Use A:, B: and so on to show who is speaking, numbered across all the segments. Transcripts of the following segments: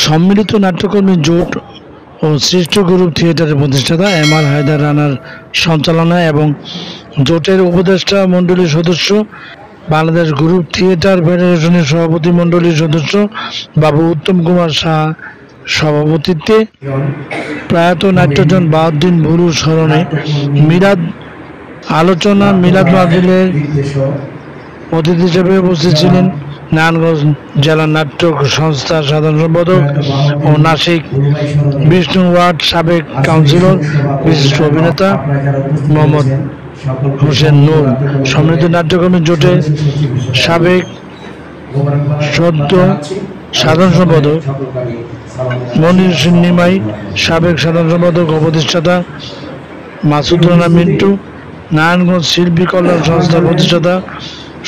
A: সম্মিলিত নাট্যকর্মী জোট ও সৃষ্ট গ্রুপ থিয়েটারের প্রতিষ্ঠাতা এম আর হায়দার রানার সঞ্চালনায় এবং জোটের উপদেষ্টা মণ্ডলীর সদস্য, বাংলাদেশ গ্রুপ থিয়েটার ফেডারেশনের সভাপতি মণ্ডলীর সদস্য বাবু উত্তম কুমার সাহা সভাপতিত্বে প্রয়াত নাট্যজন বাহাউদ্দিন বুরুর স্মরণে মিলাদ আলোচনা মিলাদ মাহফিলের অতিথি হিসেবে উপস্থিত ছিলেন নারায়ণগঞ্জ জেলা নাট্য সংস্থার সাধারণ সম্পাদক ও নাসিক বিষ্ণু ওয়ার্ড সাবেক কাউন্সিলর, বিশিষ্ট অভিনেতা মোহাম্মদ হোসেন নূর, সম্মিলিত নাট্যকর্মী জোটের সাবেক সদ্য সাধারণ সম্পাদক মনির নিমাই, সাবেক সাধারণ সম্পাদক ও প্রতিষ্ঠাতা মাসুদ রানা মিন্টু, নারায়ণগঞ্জ শিল্পী কল্যাণ সংস্থার প্রতিষ্ঠাতা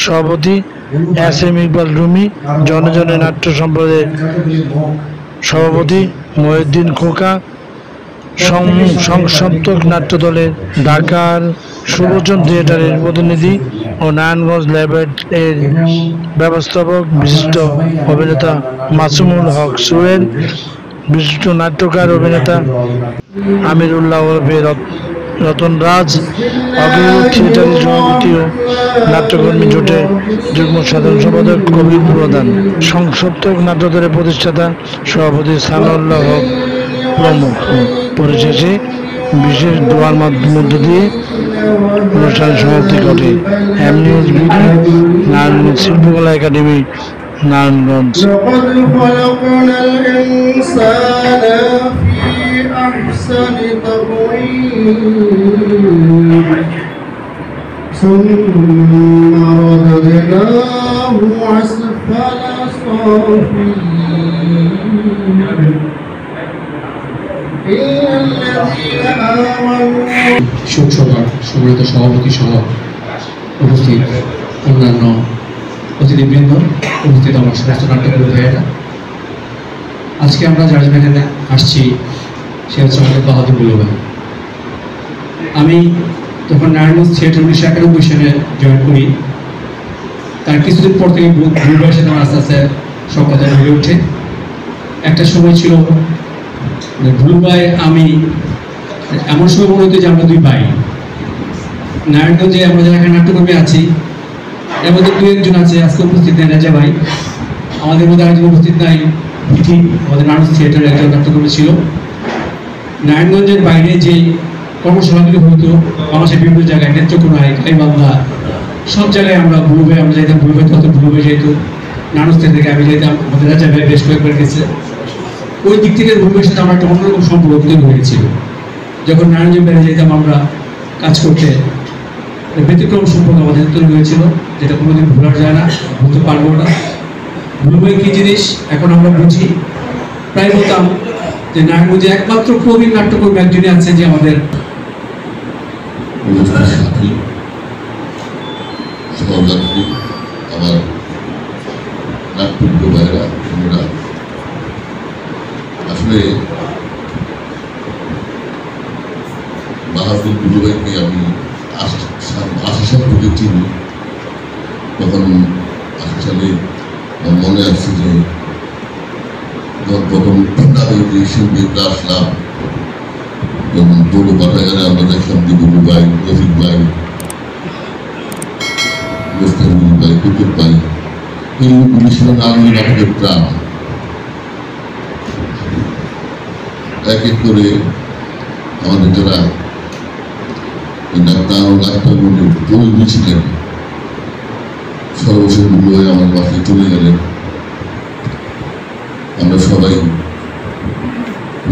A: সভাপতি এস এম ইকবাল রুমি, জনজনে নাট্য সম্প্রদায়ের সভাপতি মহিউদ্দিন খোকা, সংসপ্তক নাট্য দলের ঢাকার সুবচন থিয়েটারের প্রতিনিধি ও নারায়ণগঞ্জ ল্যাবের ব্যবস্থাপক, বিশিষ্ট অভিনেতা মাসুমুল হক সোহেল, বিশিষ্ট নাট্যকার অভিনেতা আমিরুল্লাহ ওরফে রতন রাজ, অগ্রদূত থিয়েটারের সভাপতি ও নাট্যকর্মী জোটের যুগ্ম সাধারণ সম্পাদক কবির প্রধান, সংসপ্তক নাট্যদলের প্রতিষ্ঠাতা সভাপতি সানাউল্লাহ হক প্রমুখ। পরিশেষে বিশেষ দোয়ার মধ্য দিয়ে অনুষ্ঠানের সমাপ্তি ঘটে। এম নিউজ বিডি, নারায়ণগঞ্জ শিল্পকলা একাডেমি, নারায়ণগঞ্জ।
B: শোকসভার সম্মানিত সভাপতি সহ উপস্থিত অন্যান্য অতিথিবৃন্দ, উপস্থিত আমার সমস্ত নাট্যকর্মী ভাইয়েরা, আজকে আমরা যার জন্য এখানে আসছি সে হচ্ছে আমাদের বাহাদুর বুলু ভাই। আমি যখন নারায়ণগঞ্জ থিয়েটার 1991 সালে জয়েন করি, তার কিছুদিন পর থেকে বুলু ভাইয়ের সাথে আমার আস্তে আস্তে সব কথা হয়ে ওঠে। একটা সময় ছিল বুলু ভাই আমি এমন সময় মনে হতো যে আমরা দুই ভাই। নারায়ণগঞ্জে আমরা যারা এখানে নাট্যকর্মী আছি, এর মধ্যে দু একজন আছে আজকে উপস্থিত নেই, রাজা ভাই। আমাদের মধ্যে আরেকজন উপস্থিত নাই, পিঠি, আমাদের নারায়ণগঞ্জ থিয়েটারের একজন নাট্যকর্মী ছিল। নারায়ণগঞ্জের বাইরে যে কর্মশালাগুলি হতো বাংলাদেশের বিভিন্ন জায়গায়, নেত্রকোনায়, গাইবান্ধা, সব জায়গায় আমরা বুলু ভাই, আমরা যাইতাম, বুলু ভাই তত বুলু ভাই যেত, নারায়ণগঞ্জ থেকে আমি যাইতাম, আমাদের রাজা ভাই বেশ কয়েকবার গেছে। ওই দিক থেকে বুলু ভাইয়ের সাথে আমার একটা অন্যরকম সম্পর্ক তৈরি হয়েছিল। যখন নারায়ণগঞ্জ বাইরে যেতাম আমরা কাজ করতে, ব্যতিক্রম সম্পর্ক আমাদের তৈরি হয়েছিল, যেটা কোনোদিন ভোলা যায় না, বলতে পারবো না। বুলু ভাই কী জিনিস এখন আমরা বুঝি। প্রায় বলতাম যে নারায়ণগঞ্জে একমাত্র প্রবীণ নাট্যকর্মী একজনই আছে যে আমাদের
C: সহযাত্রী, আমার নাট্য ভাইরা, আমরা আসলে বাহাদুর বুলু ভাইকে আমি 80 সাল থেকে চিনি। তখন 80 সালে মনে আসছে যে প্রথম যে শিল্পী আসলাম, যখন দৌড় পাঠাগারে আমরা দেখলাম যে বুলু ভাই, রফিক ভাই, মুস্তাফিজুর ভাই, কুতুব ভাই, এইগুলি ছিল নারায়ণগঞ্জ নাটকের প্রাণ। এক এক করে আমাদের যারা নাট্যকর্মীর প্রয়োজন ছিলেন, সর্বশেষ বুলু ভাই আমার বাসায় চলে গেলেন। আমরা সবাই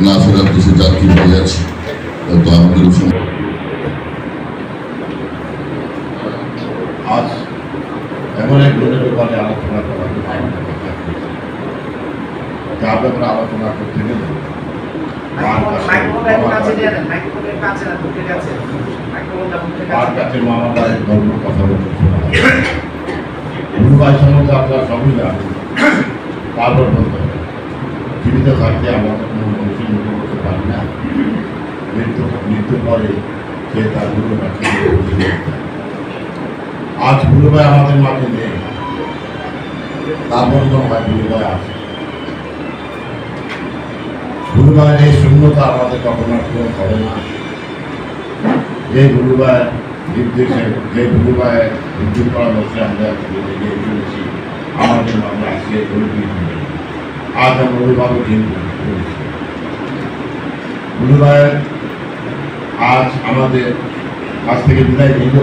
C: না ফেরার দেশে যাত্রী হয়ে আছি, হয়তো আমাদেরও
D: আজ এমন এক লোকের ব্যাপারে আলোচনা করা আপনারা আলোচনা করতে গেলে মামা বাড়ির ধর্ম কথা বলতে বুলু ভাই সম্বন্ধে আপনার সবই জানেন। তারপর বলতে হবে জীবিত থাকতে আমরা কোনো মানুষের মনে করতে পারি না, মৃত্যু পরে সে তার গুরু কাছে। আজ বুলু ভাই আমাদের মাঝে নেই, তারপর তো হয় বুলু ভাই আসে। ভুলু ভাইয়ের এই শূন্যতা আমাদের কখনো পূরণ হবে না। যে ভুলু ভাইয়ের নির্দেশে, যে ভুলু ভাইয়ের বিদ্যুৎ পরামর্শে আমরা এগিয়ে চলেছি, আমার জন্য আমরা আজকে আজ আমরা অভিভাবক কিন্তু ভুলু ভাইয়ের আজ আমাদের কাছ থেকে বিদায় নিল।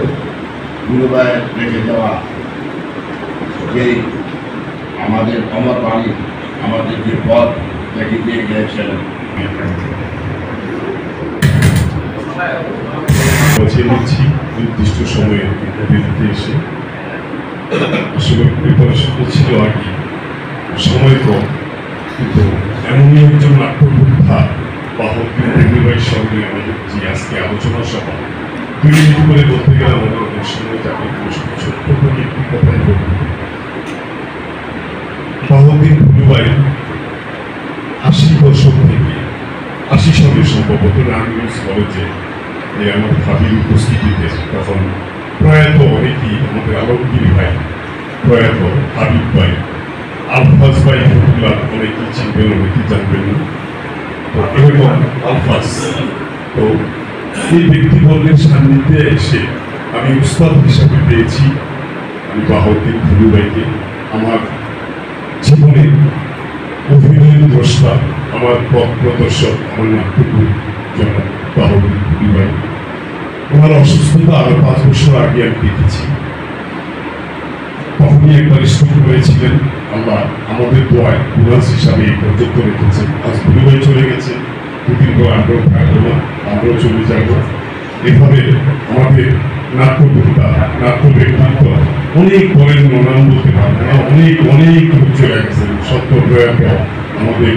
D: ভুলু ভাইয়ের রেখে যাওয়া যে আমাদের অমর বাণী, আমাদের যে পথ তাকে দিয়ে গিয়েছেন,
E: বছিয়ে নিচ্ছি নির্দিষ্ট সময়ে বিরতিতে এসে। আসলে প্রিপারেশন ছিল আগে, সময় কম, কিন্তু এমনই একজন নাট্যযোদ্ধা বাহদ্দিন প্রেমীভাইয়ের সঙ্গে আমাদের যে আজকে আলোচনা সভা, 2 মিনিট করে বলতে গেলে আমাদের অনেক সময় তাকে ছোট্ট করে একটি কথাই বলতে। বাহদ্দিন প্রেমীভাই 80 বছর থেকে 80 সালে সম্ভবত রামগঞ্জ কলেজে আমার ভাবির উপস্থিতিতে, তখন প্রয়াত অনেকেই, আমাদের আলমগীর ভাই, প্রয়াত হাবিব ভাই, আলফাজ ভাই, অনেকেই চিনবেন, অনেকেই জানবেন না, তো এরকম আলফাজ। তো এই ব্যক্তিবর্গের সান্নিধ্যে এসে আমি উস্তাদ হিসাবে পেয়েছি আমি বাহদ্দিন ভুলু ভাইকে। আমার জীবনে অভিনয়ের দ্রষ্টা, আমার পথ প্রদর্শক, আমার নাট্যগুরু জনাব বাহদ্দিন ভুলু ভাই। ওনার অসুস্থতা আরো 5 বছর আগে আমি দেখেছি। তখনই একবার স্ট্রোক হয়েছিলেন। আল্লাহ আমাদের দোয়ায় কুরাস হিসাবে এই পর্যন্ত রেখেছেন। আজ ভুলু ভাই চলে গেছে, 2-3 পর আমরাও থাকবো না, আমরাও চলে যাব। এভাবে আমাদের নাট্যযোদ্ধা, নাট্য ব্যক্তিত্ব অনেক বলেন, নাম বলতে পারবে না, অনেক অনেক চলে গেছেন। সত্য প্রয়াত আমাদের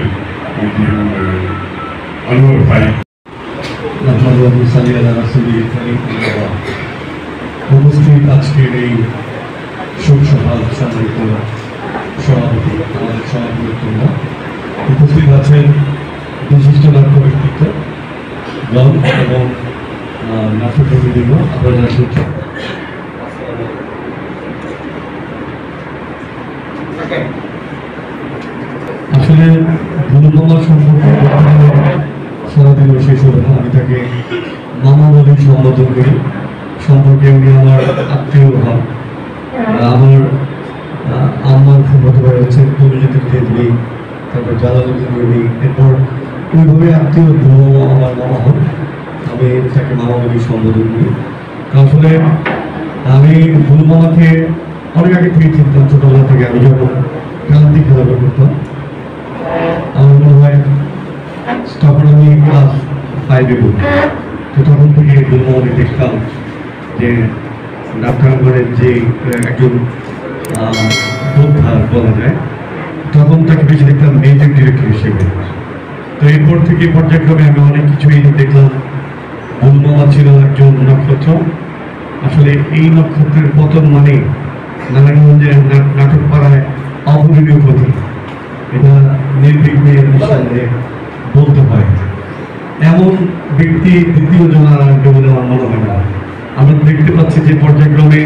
E: আনোয়ার ভাই।
B: উপস্থিত আজকের এই শোক সভার সম্মানিত সভাপতি, আমাদের সভাপতিবৃন্দ, উপস্থিত আছেন বিশিষ্ট নাট্য ব্যক্তিত্ব গণ এবং নাট্যকর্মীবৃন্দ, আপনারা যারা শুনছেন। আসলে ভুলু মামা সম্পর্কে সারাদিনও শেষ হবে না। আমি তাকে মামা বলে সম্বোধন করি। সম্পর্কে উনি আমার আত্মীয় হন। আমার আমার ফুফাতো ভাই হচ্ছে তরুণীদের তেজবি, তারপর জালালুদ্দিন রবি, এরপর ওইভাবে আত্মীয় ভুলু মামা আমার মামা হন। আমি তাকে মামা বলে সম্বোধন করি। আসলে আমি ভুলু মামাকে অনেক আগে থেকে চিনতাম, ছোটবেলা থেকে। আমি যখন ক্রান্তি খেলাধুলা করতাম, আমার মনে হয় তখন আমি ক্লাস 5-এ পড়ি। তো তখন থেকে ভুলু মামাকে দেখতাম যে ডাক্তারগণের যে একজন যোদ্ধা বলা যায়, তখন তাকে বেশি দেখতাম মিউজিক ডিরেক্টর হিসেবে। তো এরপর থেকে পর্যায়ক্রমে আমি অনেক কিছুই দেখলাম। ভুলু মামা ছিল একজন নক্ষত্র। আসলে এই নক্ষত্রের পতন মানে নারায়ণগঞ্জের নাটক পাড়ায় অপূরণীয় ক্ষতি, এটা নির্বিঘ্নে নিঃসন্দেহে বলতে হয়। এমন ব্যক্তি দ্বিতীয় জন আর আসবে বলে আমার মনে হয় না। আমরা দেখতে পাচ্ছি যে পর্যায়ক্রমে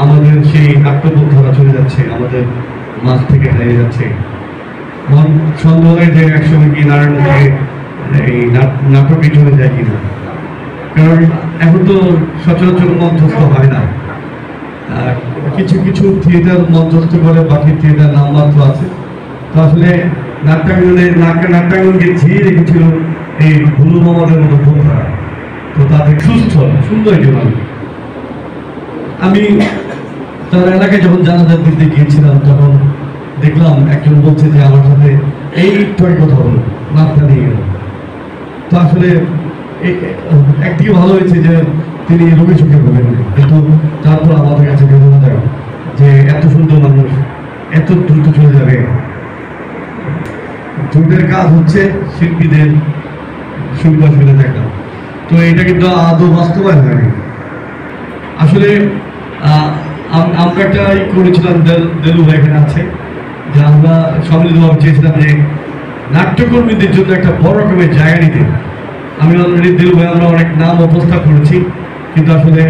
B: আমাদের সেই নাট্যযোদ্ধারা চলে যাচ্ছে, আমাদের মাঝ থেকে হারিয়ে যাচ্ছে। মন সন্দেহ হয় যে একসময় কি নারায়ণ থেকে এই নাটকে চলে যায় কিনা, কারণ এখন তো সচরাচর মঞ্চস্থ হয় না। কিছু কিছু থিয়েটার মঞ্চস্থ করে, বাকি থিয়েটার নামমাত্র আছে। তো আসলে নাট্যাঙ্গনকে ঝিয়ে রেখেছিল এই ভুলু মামাদের মতো যোদ্ধারা। তো তাদের সুস্থ সুন্দর একজন আমি তার এলাকায় যখন জানাজার দিতে গিয়েছিলাম, তখন দেখলাম একজন বলছে যে আমার সাথে এই টয় কথা হলো, নাটটা নিয়ে গেল। তো আসলে একদিকে ভালো হয়েছে যে তিনি রোগী চোখে বলেন, কিন্তু তারপর আমাদের কাছে বেদনা যায় যে এত সুন্দর মানুষ এত দ্রুত চলে যাবে। দুধের কাজ হচ্ছে শিল্পীদের সুবিধা ফেলে দেখা। তো এটা কিন্তু আদৌ বাস্তবায়ন হয়নি। আসলে আমরা একটা করেছিলাম, দেলু ভাই এখানে আছে, যে আমরা সম্মিলিতভাবে চেয়েছিলাম যে নাট্যকর্মীদের জন্য একটা বড় রকমের জায়গা নিতে। আমি অলরেডি দেলু ভাই আমরা অনেক নাম উপস্থাপ করেছি, কিন্তু আসলে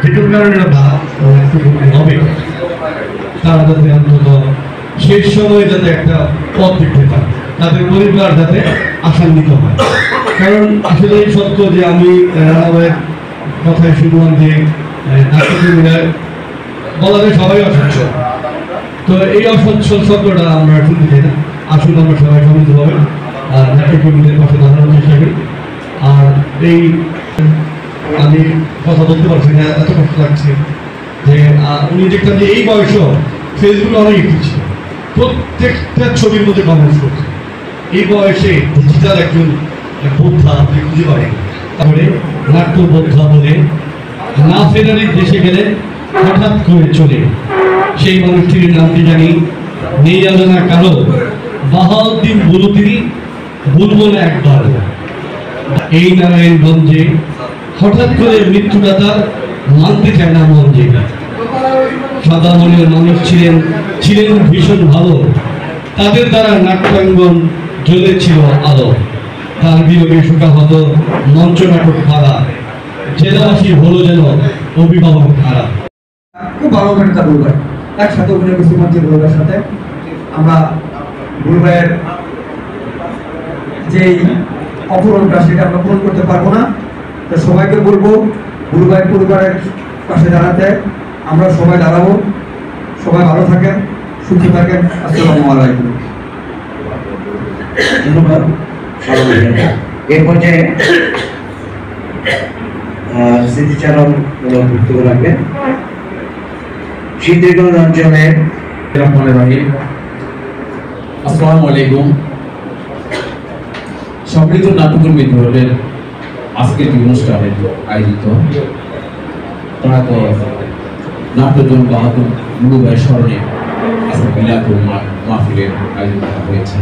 B: যে কোনো কারণে হবে তারা যাতে অন্তত শেষ সময়ে যাতে একটা পথ দেখতে পায়।
F: তাদের পরিবার যাতে আশান্বিত হয়। কারণ আসলে সত্য যে আমি রানাভাইয়ের কথায় শুনলাম যে নাট্যকর্মীরা বলা যায় সবাই অসচ্ছল, তো এই অসচ্ছল শব্দটা আমরা শুনতে চাই না। আসুন আমরা সবাই সমিতভাবে নাট্যকর্মীদের পাশে দাঁড়ানোর চেষ্টা করি। আর এই আমি কথা বলতে পারছি না, এত কষ্ট লাগছে যে উনি দেখলাম যে এই বয়সেও ফেসবুকে অনেক একটু ছিল, প্রত্যেকটা ছবির মধ্যে কমেন্টস করছে। এই বয়সে ডিজিটাল একজন বোদ্ধা আপনি খুঁজে পাবেন। তারপরে নাট্য বোদ্ধা বলে না ফেরারি দেশে গেলে হঠাৎ করে চলে, সেই মানুষটির নামটি জানি নেই আলোচনা কারো, বাহাউদ্দিন বলু তিনি বলবো না একবার। এই নারায়ণগঞ্জে হঠাৎ করে মৃত্যুদাতা মানতে চায় না মন যে সাদা মনের মানুষ ছিলেন ভীষণ ভালো, তাদের দ্বারা নাট্যাঙ্গন জ্বলেছিল আলো। তার বিয়োগে শোকাহত মঞ্চ নাটক ভাড়া, জেলাবাসী হলো যেন অভিভাবক হারা।
G: খুব ভালো অভিনেতা বুলু ভাই, একসাথে অভিনয় করছি মঞ্চে বুলু ভাইয়ের সাথে। আমরা বুলু ভাইয়ের যে অপূরণটা সেটা আমরা পূরণ করতে পারবো না, তো সবাইকে বলবো বুলু ভাইয়ের পরিবারের পাশে দাঁড়াতে। আমরা সবাই দাঁড়াবো। সবাই ভালো থাকেন, সুখী থাকেন। আসসালামু আলাইকুম।
H: ধন্যবাদ। এর পর্যায়ে স্মৃতিচারণ বক্তব্য রাখবেন শীতগঞ্জ অঞ্চলের
B: আসসালামু আলাইকুম। সম্মিলিত নাট্যকর্মী বিভাগের আজকের অনুষ্ঠানে আয়োজিত প্রয়াত নাট্যজন বাহাদুর বুলু ভাইয়ের স্মরণে আজকে মিলাদুল মাহফিলের আয়োজন করা হয়েছে।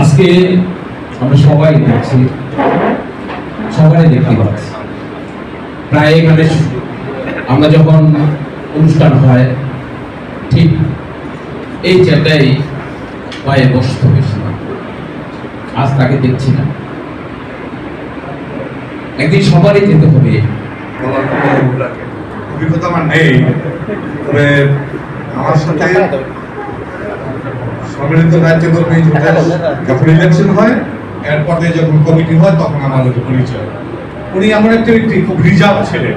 B: আজকে আমরা সবাই দেখছি, সবাই দেখতে পাচ্ছি, প্রায় এখানে আমরা যখন অনুষ্ঠান হয় ঠিক এই জায়গায় পায়ে বসতে হয়েছিল। আজ তাকে দেখছি না, একদিন সবারই যেতে হবে।
I: অভিজ্ঞতা আমার নেই, তবে আমার সাথে সম্মিলিত নাট্যকর্মী যখন ইলেকশন হয়, এরপর যখন কমিটি হয়, তখন আমার পরিচয়। উনি আমার একটা ব্যক্তি, খুব রিজার্ভ ছেলে।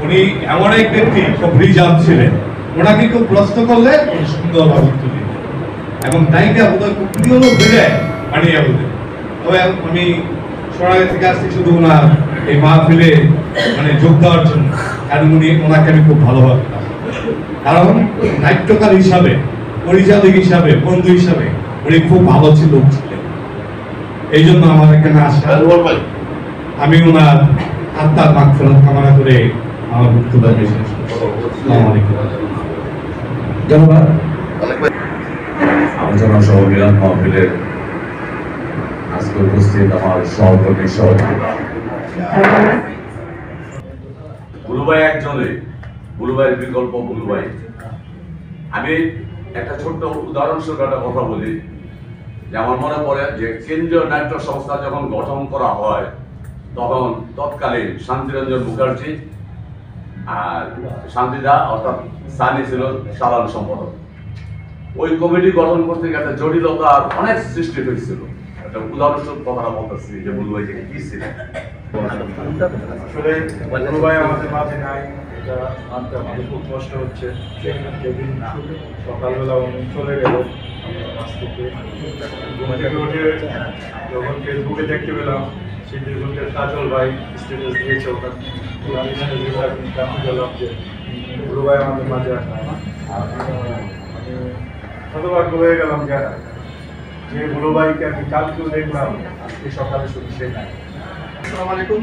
I: উনি এমন এক ব্যক্তি, খুব রিজার্ভ ছিলেন। ওনাকে কেউ প্রশ্ন করলে সুন্দরভাবে উত্তর দিতেন এবং তাইকে বোধহয় খুব প্রিয় লোক বেড়ে বানিয়ে বলতেন। তবে আমি সোনালী থেকে আসছি শুধু ওনার এই মাহফিলে যোগ দেওয়ার জন্য, কারণ ওনাকে আমি খুব ভালোবাসতাম। কারণ নাট্যকার হিসাবে, পরিচালক হিসাবে, বন্ধু হিসাবে উনি খুব ভালো লোক ছিলেন। এই জন্য আমার এখানে আসা। আমি ওনার আত্মার মাগফিরাত কামনা করে আমার বক্তব্য শেষ করছি। আসসালামু আলাইকুম।
H: ধন্যবাদ।
J: আলোচনা সহ মিলন মাহফিলের আজকে উপস্থিত আমার সহকর্মী
K: বুলু ভাই একজনে, বুলু ভাইয়ের বিকল্প বুলু ভাই। আমি একটা ছোট্ট উদাহরণস্বরূপ একটা কথা বলি যে আমার মনে পড়ে যে কেন্দ্রীয় নাট্য সংস্থা যখন গঠন করা হয়, তখন তৎকালীন শান্তিরঞ্জন মুখার্জি আর শান্তিদা অর্থাৎ সানি ছিল সাধারণ সম্পাদক। ওই কমিটি গঠন করতে গিয়ে একটা জটিলতার অনেক সৃষ্টি হয়েছিল। একটা উদাহরণস্বরূপ কথাটা বলতেছি যে বুলু ভাই থেকে কি ছিলেন।
I: আসলে বুলু ভাই আমাদের মাঝে নাই, এটা মানতে আমাদের খুব কষ্ট হচ্ছে। সেদিন সকালবেলা উনি চলে গেল কাছ থেকে। ঘুম থেকে উঠে যখন ফেসবুকে দেখতে পেলাম সিদ্ধিজুটের কাজল ভাই স্ট্যাটাস দিয়েছে, ওখানে জানতে গেলাম যে বুলু ভাই আমাদের মাঝে আসে। আমি হতভাগ্য হয়ে গেলাম যে বুলু ভাইকে আমি কালকেও দেখলাম, আজকে সকালে শুধু সে নাই।
L: আসসালামু আলাইকুম।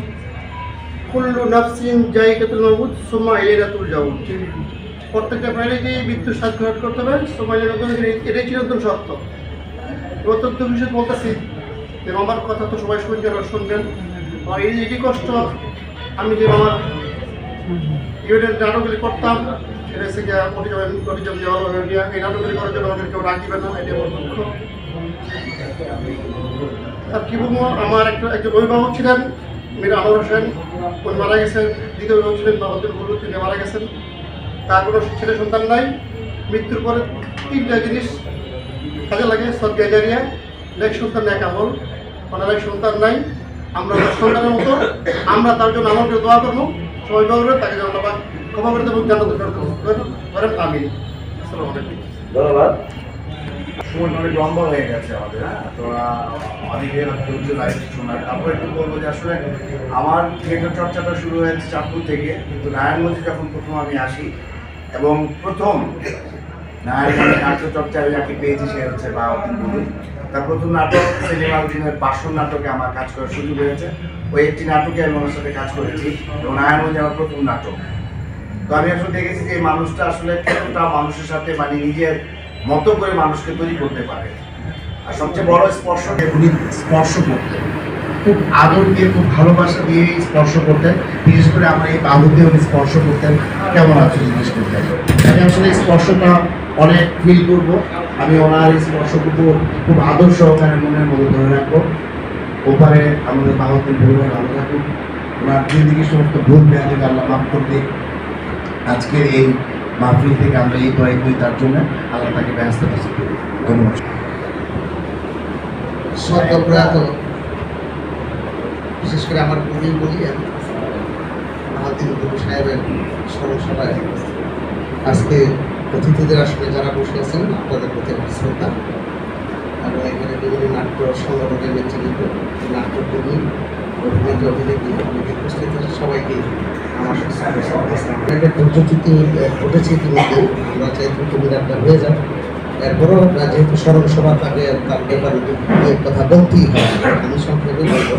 L: কুল্লু নাফসিন যায়কাতুল মাউত সুম্মা ইলাইনা তুরজাউন। প্রত্যেকটা প্রাণীকেই মৃত্যুর স্বাদ গ্রহণ করতে হবে, সুম্মা ইলাইনা তুরজাউন, এটাই চিরন্তন সত্য। অত্যন্ত বিশেষ বলতেছি যে আমার কথা তো সবাই শুনবেন। আর এটি কষ্ট, আমি যে আমার ইউনিয়ন নাটকগুলি করতাম, সেটা হচ্ছে অটিজম এই নাটকগুলি করার জন্য আমাদের কেউ রাগ দিবে না, এটাই আমার দুঃখ। আর কি বলবো, আমার একজন অভিভাবক ছিলেন মীর আনোয়ার হোসেন, উনি মারা গেছেন। দ্বিতীয় অভিভাবক ছিলেন বাহাদুর বুলু, তিনি মারা গেছেন। তার কোনো ছেলে সন্তান নাই। মৃত্যুর পরে 3টা জিনিস কাজে লাগে, সদকা জারিয়া, নেক সন্তান নেক আমল। ওনার সন্তান নাই, আমরা সন্তানের মতো আমরা তার জন্য আমাকে দোয়া করবো, সবাই দোয়া করবে তাকে যেন আল্লাহ ক্ষমা করে দেবো, জান্নাত করেন। আমিন। আসসালামু আলাইকুম।
H: ধন্যবাদ।
M: সময়টা অনেক লম্বা হয়ে গেছে আমাদের, তো অনেকে লাইভ শোনার। তারপর একটু বলবো যে আসলে আমার থিয়েটার চর্চাটা শুরু হয়েছে চাঁদপুর থেকে, কিন্তু নারায়ণগঞ্জে যখন প্রথম আমি আসি এবং প্রথম নারায়ণগঞ্জের নাট্য চর্চায় যাকে পেয়েছি সে হচ্ছে বাহাউদ্দিন বুলু। তার প্রথম নাটক সেলিম আলদিনের বাসন নাটকে আমার কাজ করার সুযোগ হয়েছে। ওই একটি নাটকে আমি ওনার সাথে কাজ করেছি এবং নারায়ণগঞ্জে আমার প্রথম নাটক। তো আমি আসলে দেখেছি যে এই মানুষটা আসলে কতটা মানুষের সাথে মানে নিজের মতো করে মানুষকে তৈরি করতে পারে। আর সবচেয়ে বড় স্পর্শ, উনি স্পর্শ করতেন খুব আদর দিয়ে, খুব ভালোবাসা দিয়ে স্পর্শ করতেন। বিশেষ করে আমার এই বাহুর দিয়ে উনি স্পর্শ করতেন, কেমন আছে জিজ্ঞেস করতেন। আমি আসলে এই স্পর্শটা অনেক ফিল করবো। আমি ওনার এই স্পর্শ করবো খুব আদর সহকারে মনের মধ্যে ধরে রাখবো। ওপারে আমাদের বাহুদ্দিন পরিবার ভালো থাকুন, ওনার জিন্দিগির সমস্ত ভুল ব্যাধিকে আল্লাহ মাফ করতে। আজকের এই মাহফিল থেকে আমরা এই দোয়াই করি তার জন্য, আল্লাহ তাকে ব্যস্ত কাছে করি। ধন্যবাদ।
N: সদ্যপ্রয়াত, বিশেষ করে আমার কবি বলি আমি বাহাউদ্দিন বুলু সাহেবের স্মরণসভায় আজকে অতিথিদের আসলে যারা বসে আছেন আপনাদের প্রতি আমার শ্রদ্ধা, এবং এখানে বিভিন্ন নাট্য সংগঠনের নেতৃবৃন্দ, নাট্যকর্মী, অভিনেতা অভিনেত্রী অনেকে উপস্থিত আছে, সবাইকে আমার একটা প্রযুক্তি ঘটেছে ইতিমধ্যে। আমরা চাই দ্রুত মিনারটা হয়ে যাক। এরপরও যেহেতু স্মরণ সভা তাকে তার ব্যাপারে কথা বলতেই হয়, আমি সংক্ষেপে বলবো।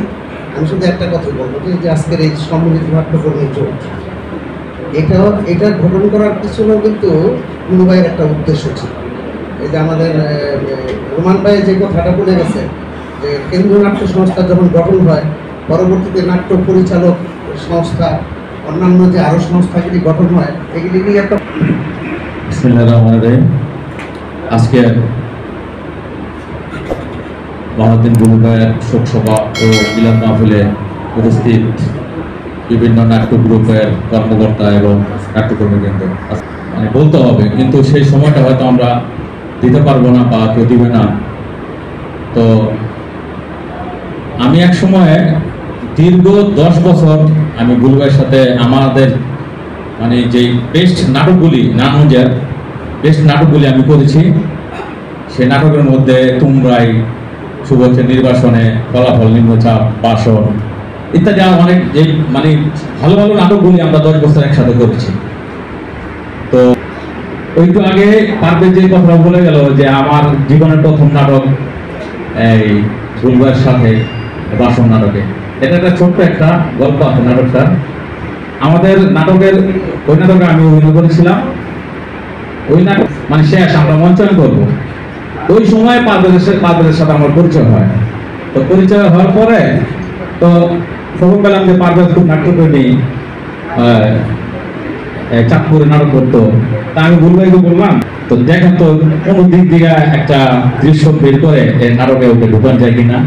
N: আমি শুধু একটা কথা বলবো যে আজকের এই সম্মিলিত নাট্যকর্মী জোট, এটা গঠন করার পিছনেও কিন্তু বুলু ভাইয়ের একটা উদ্দেশ্য ছিল। এই যে আমাদের রোমান ভাই যে কথাটা বলে গেছে যে কেন্দ্রীয় নাট্য সংস্থা যখন গঠন হয়, পরবর্তীতে নাট্য পরিচালক সংস্থা, অন্যান্য যে আরো সংস্থাগুলি গঠন হয়, এগুলি নিয়ে একটা
J: আজকে বাহাউদ্দিন বুলু ভাইয়ের শোকসভা ও মিলাদ মাহফিলে উপস্থিত বিভিন্ন নাট্য গ্রুপের কর্মকর্তা এবং নাট্যকর্মীবৃন্দ, মানে বলতে হবে কিন্তু সেই সময়টা হয়তো আমরা দিতে পারবো না বা কেউ দিবে না। তো আমি এক সময়ে দীর্ঘ 10 বছর আমি বুলু ভাইয়ের সাথে আমাদের মানে যেই বেস্ট নাটকগুলি, নারায়ণগঞ্জের বেস্ট নাটকগুলি আমি করেছি। সেই নাটকের মধ্যে তোমরাই, শুভেচ্ছা নির্বাসনে, ফলাফল, নিম্নচাপ, বাসন ইত্যাদি অনেক যে মানে ভালো ভালো নাটকগুলি আমরা 10 বছর একসাথে করেছি। তো একটু আগে পারবে যে কথা বলে গেল যে আমার জীবনের প্রথম নাটক এই বুলু ভাইয়ের সাথে বাসন নাটকে। এটা একটা ছোট্ট একটা গল্প আছে নাটকটা। আমাদের নাটকের ওই নাটকে আমি অভিনয় করেছিলাম। ওই নাটক মানে শেষ, আমরা মঞ্চায়ন করবো। ওই সময় পারভেজের সাথে আমার পরিচয় হয়। তো পরিচয় হওয়ার পরে তো খবর পেলাম যে পারভেজ খুব নাট্যপ্রেমী, চাঁদপুরে নাটক করতো। তা আমি বুলু ভাইকে বললাম, তো দেখেন তো কোন দিক দিয়ে একটা দৃশ্য বের করে এই নাটকে ওকে ঢুকান যায় কিনা।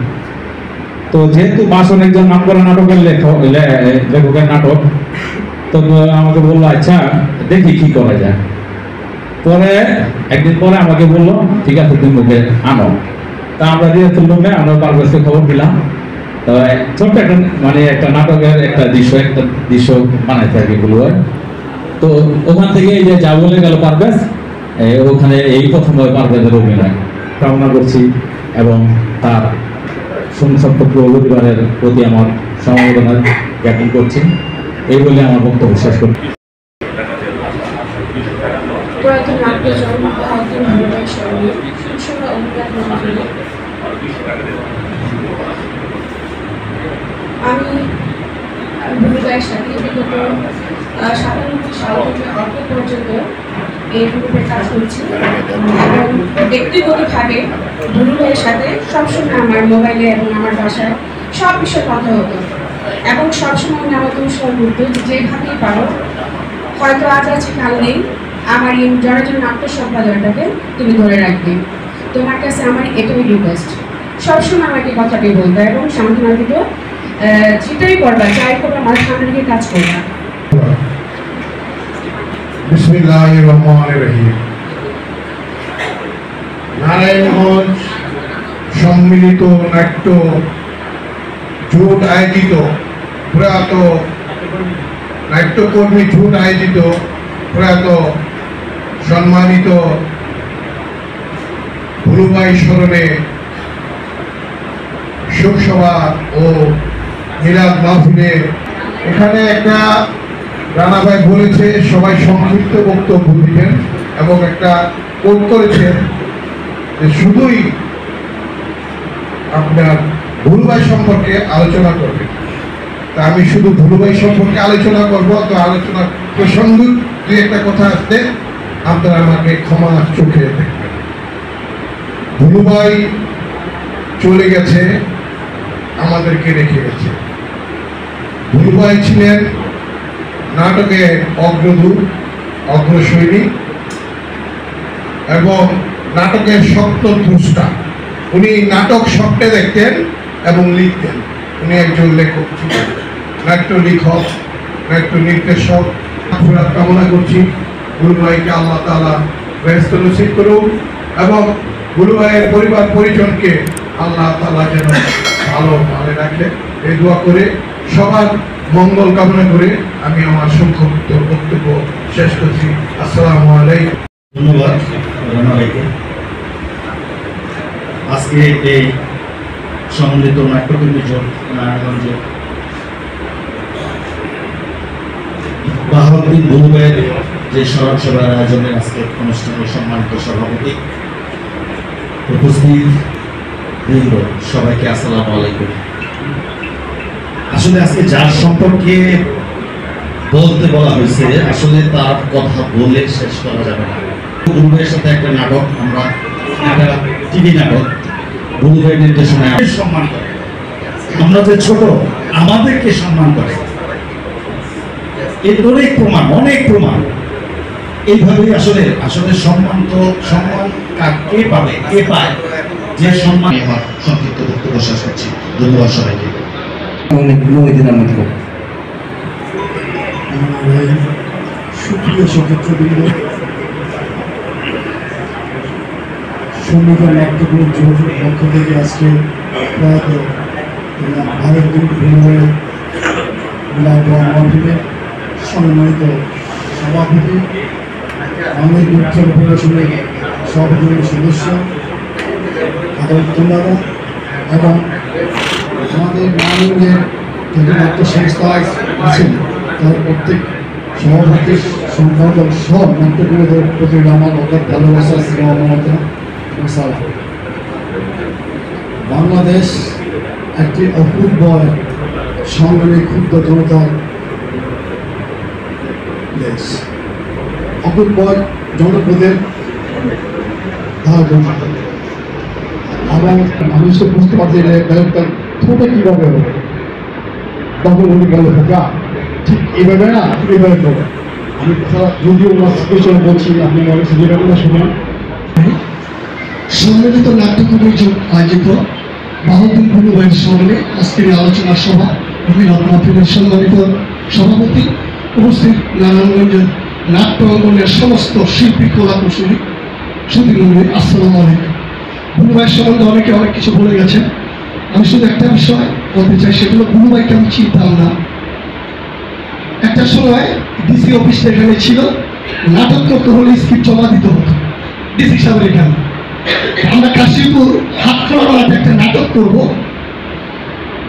J: তো যেহেতু বাসন একজন নাম করা নাটকের লেখকের নাটক, তো আমাকে বললো আচ্ছা দেখি কি করা যায়। পরে একদিন পরে আমাকে বললো ঠিক আছে তুমি ওকে আনো। তা আমরা রিহার্সাল রুমে আমরা পারভেজকে খবর দিলাম। তো ছোট্ট একটা মানে একটা নাটকের একটা দৃশ্য বানাইতে আর কি বুলু ভাই। তো ওখান থেকে এই যে যা বলে গেল পারভেজ, ওখানে এই প্রথমবার পারভেজের অভিনয় কামনা করছি এবং তার সংসপ্ত পরিবারের প্রতি আমার সমবেদনা জ্ঞাপন করছি। এই বলে আমার বক্তব্য শেষ করছি।
O: প্রয়াত নাট্যজন বাহাউদ্দিন বুলু ভাইয়ের সঙ্গে উৎসবে অভিজ্ঞান মন্ডলী আমি বুলু ভাইয়ের সাথে বিগত 97 সাল থেকে অল্প পর্যন্ত এই গ্রুপে কাজ করছি এবং ব্যক্তিগতভাবে বুলু ভাইয়ের সাথে সবসময় আমার মোবাইলে এবং আমার বাসায় সব বিষয়ে কথা হতো এবং সবসময় উনি আমাকে উৎসাহ করতো যেভাবেই পারো, হয়তো আজ আছে কাল নেই, আমার এই জনজন নাট্য সম্পাদনাটাকে তুমি ধরে রাখবে। তোমার কাছে আমার এটাই রিকোয়েস্ট, সবসময় আমাকে কথাটি বলবে এবং সান্ত্বনা দিত, যেটাই করবা যাই করবা আমার সামনে দিকে কাজ করবা।
P: বিসমিল্লাহির রহমানির রহিম। নারায়ণগঞ্জ সম্মিলিত নাট্য জোট আয়োজিত প্রয়াত নাট্যকর্মী জোট আয়োজিত প্রয়াত সম্মানিত ভুলুভাই স্মরণে শোকসভা ও মিলাদ মাহফিলে এখানে একটা রানা ভাই বলেছে সবাই সংক্ষিপ্ত বক্তব্য দিবেন এবং একটা কোট করেছেন যে শুধুই আপনার ভুলুভাই সম্পর্কে আলোচনা করবেন। তা আমি শুধু ভুলুভাই সম্পর্কে আলোচনা করব, তো আলোচনা প্রসঙ্গ দুই একটা কথা আসতে আপনারা আমাকে ক্ষমা চোখে দেখবেন। ভুলুভাই চলে গেছে, আমাদেরকে রেখে গেছে। ভুলুভাই ছিলেন নাটকের অগ্রদূত, অগ্রসৈনিক এবং নাটকের স্বপ্নদ্রষ্টা। উনি নাটক স্বপ্নে দেখতেন এবং লিখতেন। উনি একজন লেখক ছিলেন, নাট্য লেখক, নাট্য নির্দেশক। কামনা করছি ভুলুভাইকে আল্লাহ তাআলা বেহেশত নসিব করুন এবং ভুলুভাইয়ের পরিবার পরিজনকে আল্লাহ তাআলা যেন ভালো ভালো রাখে এই দোয়া করে সবার মঙ্গল কামনা করে আমি আমার সংক্ষিপ্ত বক্তব্য শেষ করছি। আসসালামু আলাইকুম।
Q: ধন্যবাদ রানা ভাইকে। আজকে এই সম্মিলিত নাট্যকর্মী জোট নারায়ণগঞ্জে বাহাউদ্দিন ভুলুভাইয়ের যে স্মরণ সভার আয়োজনের আজকে অনুষ্ঠানের সম্মানিত সভাপতি, উপস্থিত বৃন্দ, সবাইকে আসসালামু আলাইকুম। আসলে আজকে যার সম্পর্কে বলতে বলা হয়েছে আসলে তার কথা বলে শেষ করা যাবে না। ভুলুভাইয়ের সাথে একটা নাটক, আমরা একটা টিভি নাটক ভুলুভাইয়ের নির্দেশনায় সম্মান করে, আমরা যে ছোট আমাদেরকে সম্মান করে, এর অনেক প্রমাণ, অনেক প্রমাণ। এইভাবেই আসলে আসলে সম্মান তো সম্মান কে পাবে, কে পায়, যে সম্মান। আমার সংক্ষিপ্ত বক্তব্য শেষ করছি। ধন্যবাদ সবাইকে।
R: সুপ্রিয় সদস্যবৃন্দ, সম্মিলিত নাট্যকর্মী জোটের পক্ষ থেকে আজকে প্রয়াত ভারতীয় ভুলুভাইয়ের মিলাদ মাহফিলে সম্মানিত সভাপতি, আমাদের উত্তর পরিষদের সভাপতি সদস্য দাদা এবং আমাদের নারায়ণগঞ্জের যে নাট্য সংস্থা আছেন তার প্রত্যেক সভাপতি সম্পাদক সহ নাট্যকর্মীদের প্রতি আমার অগাধ ভালোবাসা, স্নেহ, মমতা এবং সালাম। বাংলাদেশ একটি অপূর্ব সংগ্রামী ক্ষুদ্র জনতার দেশ, অপূর্ব জনপদের এবং মানুষ তো বুঝতে পারছি যে ছোটো কীভাবে হবে, তখন উনি গেল খোকা ঠিক এইভাবে না, এইভাবে করবে। আমি কথা যদিও পেছনে বলছি, আপনি অনেক যেটা শুনুন। সম্মিলিত নাট্যকর্মী জোট আয়োজিত বাহাউদ্দিন ভুলুভাইয়ের স্মরণে আজকের আলোচনা সভা মিলাদ মাহফিলের সম্মানিত সভাপতি, উপস্থিত নারায়ণগঞ্জের নাট্য অঙ্গনের সমস্ত শিল্পী, কলা কুশলী, সুধীমণ্ডলী, আসসালামু আলাইকুম। ভুলুভাইয়ের সম্বন্ধে অনেকে অনেক কিছু বলে গেছেন। আমি শুধু একটা বিষয় বলতে চাই, সেগুলো ভুলুভাইকে আমি চিনতাম না। একটা সময় ডিসি অফিসটা এখানে ছিল, নাটক করতে হলে স্ক্রিপ্ট জমা দিতে হতো ডিসি সাহেবের এখানে। আমরা কাশীপুর হাতখোলার মাঠে একটা নাটক করব,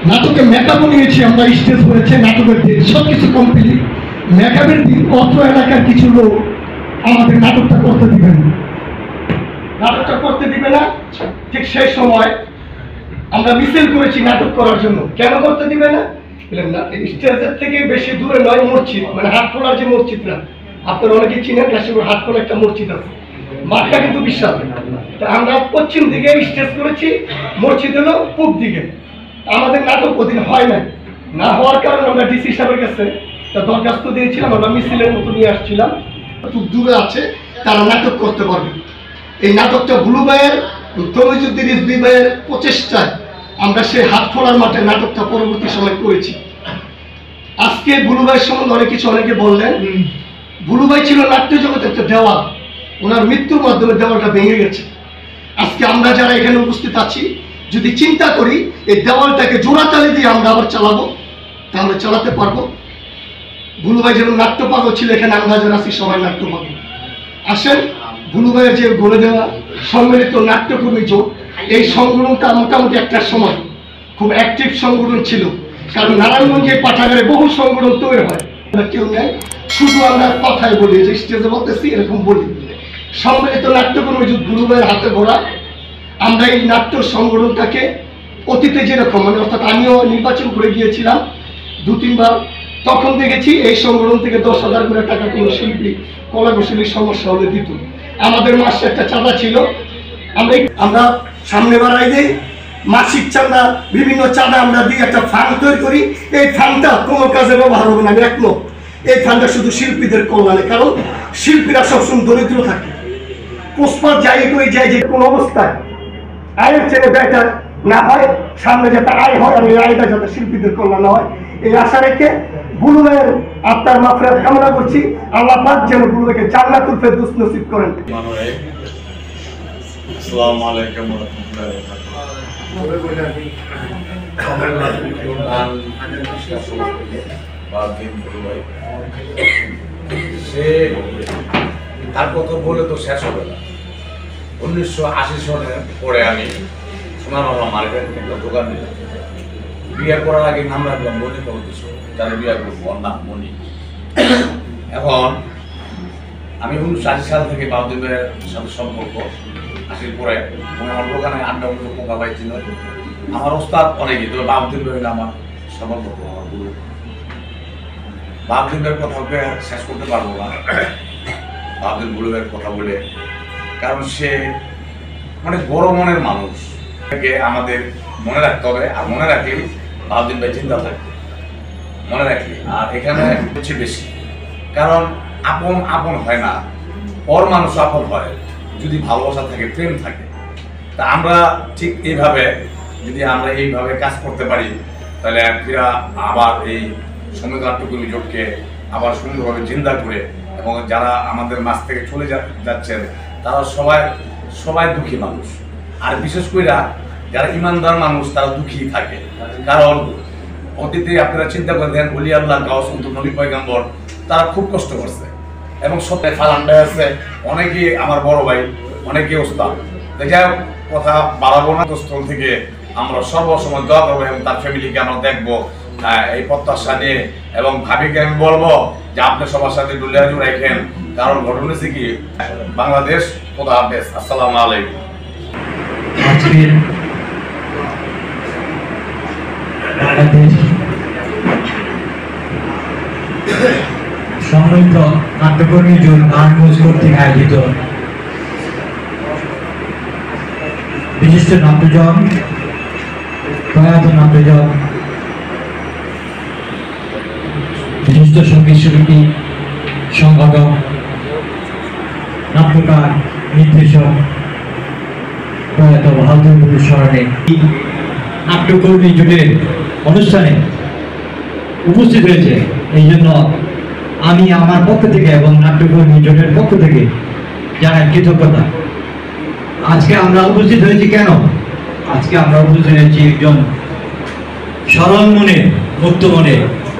R: নাটকে মেকআপও নিয়েছি আমরা, স্টেজ করেছে, নাটকের দিন সব কিছু কমপ্লিট। মেকআপের দিন অত্র এলাকার কিছু লোক আমাদের নাটকটা করতে দিবেন না, নাটকটা করতে দিবে না। ঠিক সেই সময় আমরা মিছিল করেছি নাটক করার জন্য। কেন করতে দিবে না? স্টেজের থেকে বেশি দূরে নয় মসজিদ, মানে হাটখোলার যে মসজিদটা আপনারা অনেকে চিনেন, কাশীপুর হাটখোলা একটা মসজিদ আছে, মাঠটা কিন্তু বিশাল। তা আমরা পশ্চিম দিকে স্টেজ করেছি, মসজিদ হলো পূব দিকে। আমাদের নাটক ওদিন হয় না হওয়ার কারণে আমরা ডিসি সাহেবের কাছে দরখাস্ত দিয়েছিলাম, আমরা মিছিলের মতো নিয়ে আসছিলাম। খুব দূরে আছে, তারা নাটক করতে পারবে। এই নাটকটা ভুলুভাইয়ের, তমিজুদ্দিন রিজভী ভাইয়ের প্রচেষ্টায় আমরা সেই হাটখোলার মাঠে নাটকটা পরবর্তী সময় করেছি। আজকে ভুলুভাইয়ের সম্বন্ধে অনেক কিছু অনেকে বললেন। বুলু ভাই ছিল নাট্য জগতের একটা দেওয়াল, ওনার মৃত্যুর মাধ্যমে দেওয়ালটা ভেঙে গেছে। আজকে আমরা যারা এখানে উপস্থিত আছি যদি চিন্তা করি এই দেওয়ালটাকে জোড়াতালি দিয়ে আমরা আবার চালাবো, তাহলে চালাতে পারবো। বুলু ভাই যেমন নাট্য পাগল ছিল, এখানে আমরা যারা আছি সবাই নাট্য পাগল। আসেন, বুলু ভাইয়ের যে গড়ে দেওয়া সম্মিলিত নাট্যকর্মী জোট, এই সংগঠনটা মোটামুটি একটা সময় খুব অ্যাক্টিভ সংগঠন ছিল, কারণ নারায়ণগঞ্জে পাঠাগারে বহু সংগঠন তৈরি হয়, কেউ নেই, শুধু আমরা কথায় বলি, যে স্টেজে বলতেছি এরকম বলি। সম্মিলিত নাট্যকর্মী জোট বুলু ভাইয়ের হাতে গড়া। আমরা এই নাট্য সংগঠনটাকে অতীতে যেরকম মানে অর্থাৎ আমিও নির্বাচন করে গিয়েছিলাম 2-3 বার, তখন দেখেছি এই সংগঠন থেকে 10,000 করে টাকা কোনো শিল্পী কলাকুশলীর সমস্যা হলে দিত। আমাদের মাসে একটা চাঁদা ছিল, আমরা সামনে বাড়াই দিই, মাসিক চাঁদা, বিভিন্ন চাঁদা আমরা দিই, একটা ফান্ড তৈরি করি। এই ফান্ডটা কোনো কাজে ব্যবহার হবে না, আমি একমত। এই ফান্ডটা শুধু শিল্পীদের কল্যাণে, কারণ শিল্পীরা সবসময় দরিদ্র থাকে, পুষ্পার যাই করে যায়, যে কোনো অবস্থায় আয়ের চেয়ে ব্যয়টা না হয়, সামনে যাতে আয় হয়, আর এই আয়টা যাতে শিল্পীদের কল্যাণ হয়, এই আশা রেখে বুলু ভাইয়ের আত্মার মাগফিরাত কামনা করছি। আল্লাহ পাক যেন বুলু ভাইকে জান্নাতুল ফেরদৌস নসিব করেন।
S: আসসালামু আলাইকুম ওয়া রাহমাতুল্লাহি ওয়া বারাকাতুহু। সে তার কথা বলে তো শেষ হবে না। 1980 সনের পরে আমি সোনারবাংলা মার্কেট একটা দোকান দিলাম। বিয়ে করার আগে নাম রাখলাম মনি করতেছ, যারা বিয়ে করবো ওর নাম মনি। এখন আমি 1980 সাল থেকে বাবুদের সাথে সম্পর্ক, 80 পরে আমার দোকানে আড্ডা মতো পোকা পাইছিল। আমার ওস্তাদ অনেকে, তবে বাবুদ্দিন ভাই আমার সম্পর্ক, আমার গুরু। বাবুদ্দিন ভাইয়ের কথা শেষ করতে পারবো না, বাবুদ্দিন বুলু ভাইয়ের কথা বলে, কারণ সে অনেক বড় মনের মানুষ, আমাদের মনে রাখতে হবে। আর মনে রাখলেই বাবুদ্দিন ভাই চিন্তা থাকবে, মনে রাখলে। আর এখানে হচ্ছে বেশি, কারণ আপন আপন হয় না, পর মানুষ আপন হয় যদি ভালোবাসা থাকে, প্রেম থাকে। তা আমরা ঠিক এইভাবে যদি আমরা এইভাবে কাজ করতে পারি, তাহলে ফিরা আবার এই সম্মিলিত নাট্যকর্মী জোটকে আবার সুন্দরভাবে জিন্দা করে, এবং যারা আমাদের মাঝ থেকে চলে যাচ্ছেন তারা সবাই দুঃখী মানুষ। আর বিশেষ করে যারা ইমানদার মানুষ তারা দুঃখী থাকে, কারণ অতীতে আপনারা চিন্তা করে দেখেন ওলি আল্লাহ গাউস নবী পয়গম্বর তারা খুব কষ্ট করছে, এবং সত্যি ফালান্ডা আছে অনেকে, আমার বড় ভাই অনেকে ওস্তাদ। যাই হোক, কথা বাড়াবো না, স্থল থেকে আমরা সর্বসময় দোয়া করবো এবং তার ফ্যামিলিকে আমরা দেখবো এই প্রত্যাশা নিয়ে। এবং ভাবিকে আমি বলবো যে আপনি সবার সাথে ডুলিয়াজু রাখেন, কারণ ঘটনা হচ্ছে কি বাংলাদেশ। খোদা হাফেজ, আসসালামু আলাইকুম।
T: আজকের বাংলাদেশ সম্মিলিত নাট্যকর্মী জোট নারায়ণগঞ্জ কর্তৃক আয়োজিত বিশিষ্ট নাট্যজন, প্রয়াত নাট্যজন, বিশিষ্ট সঙ্গীত শিল্পী, সংগঠক, নাট্যকার, নির্দেশক প্রয়াত বাহাদুর বুলুর স্মরণে নাট্যকর্মী জোটের অনুষ্ঠানে উপস্থিত হয়েছে। এই জন্য আমি আমার পক্ষ থেকে এবং নাট্যকর্মী জোটের পক্ষ থেকে জানাই কৃতজ্ঞতা। আজকে আমরা উপস্থিত হয়েছি কেন? আজকে আমরা উপস্থিত হয়েছি একজন সরল মনে, মুক্ত মনে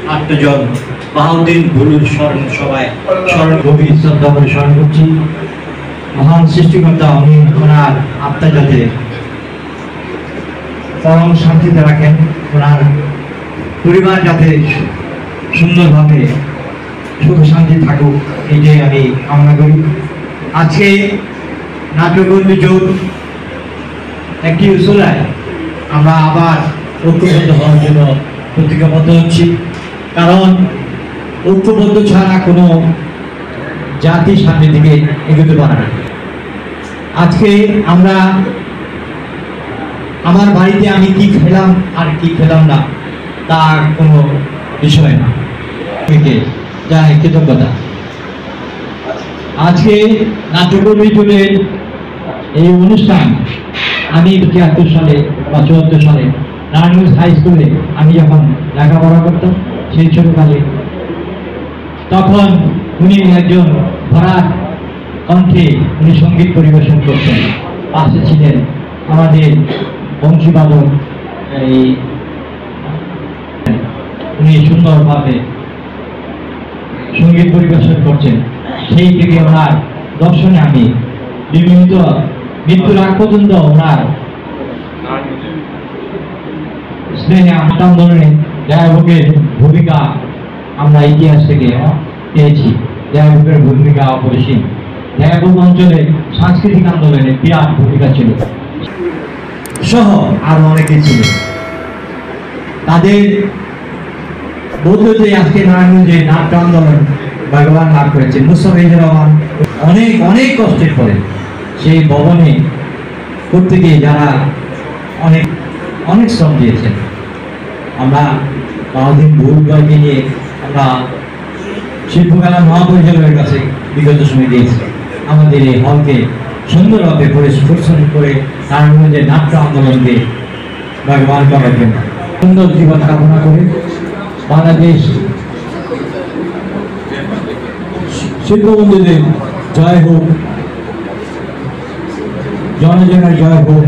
T: নাট্যজন বাহাউদ্দিন বুলুর স্মরণ সভায় স্মরণ গভীর শ্রদ্ধা করে স্মরণ করছি। মহান সৃষ্টিকর্তা উনি ওনার আত্মা যাতে পরম শান্তিতে রাখেন, ওনার পরিবার যাতে সুন্দরভাবে সুখ শান্তি থাকুক, এইটাই আমি কামনা করি। আজকে নাট্যকর্মী জোট একটি উসুলায় আমরা আবার ঐক্যবদ্ধ হওয়ার জন্য প্রতিজ্ঞাবদ্ধ হচ্ছি, কারণ ঐক্যবদ্ধ ছাড়া কোনো জাতি সামনের দিকে এগোতে পারে না। আজকে আমরা আমার বাড়িতে আমি কি খেলাম আর কি খেলাম না তার কোনো বিষয় না, জানাই কৃতজ্ঞতা। আজকে নাট্যকর্মী জোটের এই অনুষ্ঠান আমি 73 সালে বা 74 সালে নারায়ণগঞ্জ হাই স্কুলে আমি যখন লেখাপড়া করতাম সেই ছোটকালে, তখন উনি একজন ভরা কণ্ঠে উনি সঙ্গীত পরিবেশন করছেন। পাশে ছিলেন আমাদের বংশীবাদক, উনি সুন্দরভাবে সঙ্গীত পরিবেশন করছেন। সেই থেকে ওনার দর্শনে আমি বিভিন্ন মৃত্যুর আগ পর্যন্ত ওনার স্নেহে আন্দোলনে দয়াভোগের ভূমিকা আমরা ইতিহাস থেকে পেয়েছি। দয়াভোগের ভূমিকা অপরিসীম। দয়াভোগ অঞ্চলে সাংস্কৃতিক আন্দোলনে বিরাট ভূমিকা ছিল
Q: সহ আরো অনেকে ছিল। তাদের বদলতে আজকে নারায়ণগঞ্জে নাট্য আন্দোলন ভগবান লাভ করেছেন। মুস্তাফিজুর রহমান অনেক অনেক কষ্টের পরে সেই ভবনে করতে গিয়ে যারা অনেক অনেক শ্রম দিয়েছেন। আমরা বাউদ্দিন ভুলবাইকে নিয়ে আমরা শিল্পকলা মহাপরিচালকের কাছে বিগত সময় দিয়েছি আমাদের এই হলকে সুন্দরভাবে পরিবেশন করে নারায়ণগঞ্জের নাট্য আন্দোলনকে ভগবান করার জন্য সুন্দর জীবন কামনা করে বাংলাদেশ শিল্পবন্ধুদের জয় হোক, জনজনের জয় হোক,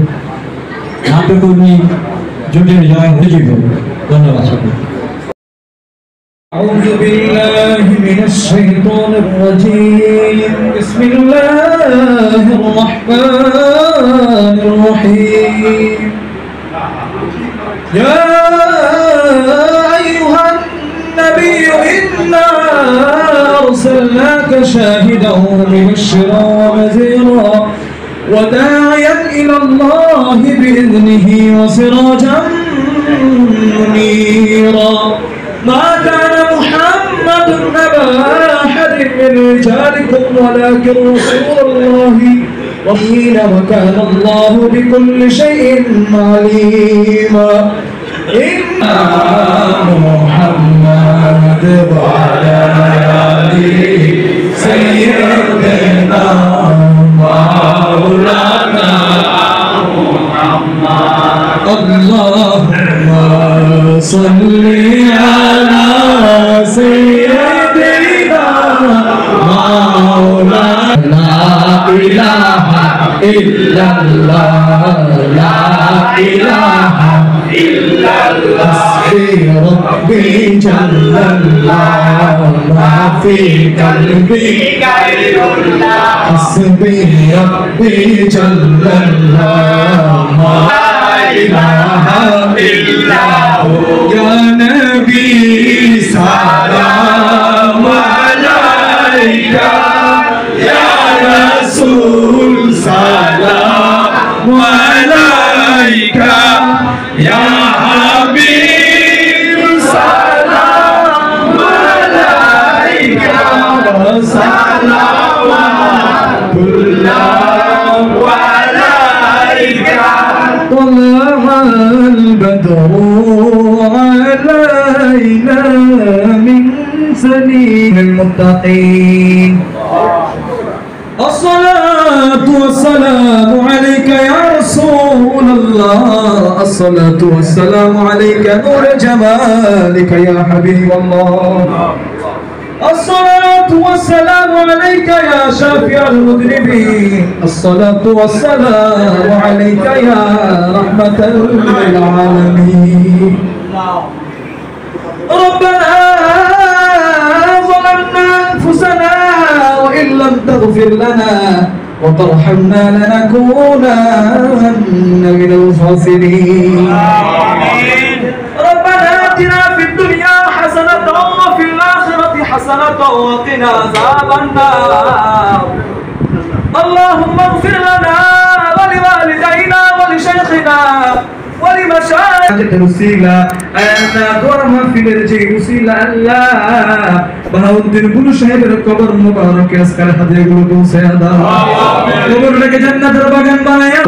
Q: নাট্যকর্মী জোটের জয় হয়ে হোক। ধন্যবাদ সকলকে।
U: أعوذ بالله من الشيطان الرجيم بسم الله الرحمن الرحيم يا أيها النبي إنا أرسلناك شاهدا ومبشرا ونذيرا وداعيا إلى الله بإذنه وسراجا منيرا ما كان محمد أبا أحد من رجالكم ولكن رسول الله وكان الله بكل شيء عليما إن محمد وعلى آله سيدنا مولانا محمد اللهم صل على سيدنا مولانا لا إله إلا الله لا إله إلا الله حسبي ربي جل الله ما في قلبي غير الله حسبي ربي جل الله لا إله إلا هو يا نبي سلام عليك يا رسول سلام عليك يا حبيب سلام عليك صلوات الله عليك طلع البدر علينا من سنين المتقين الصلاة والسلام عليك يا رسول الله الصلاة والسلام عليك نور جمالك يا حبيب الله الصلاة والسلام عليك يا شافع المذنبين الصلاة والسلام عليك يا رحمة للعالمين ربنا ظلمنا أنفسنا وإن لم تغفر لنا وترحمنا لنكونن من الخاسرين ربنا آتنا في الدنيا حسنة وفي الآخرة حسنة وقنا عذاب النار اللهم اغفر لنا ولوالدينا ولشيخنا ولمشايخنا وسيلة أنا دورما في الرجي وسيلة الله بهاودين بلو شهيد القبر مبارك يسكر حديق لكم سيدا قبر لك جنة ربك بنايا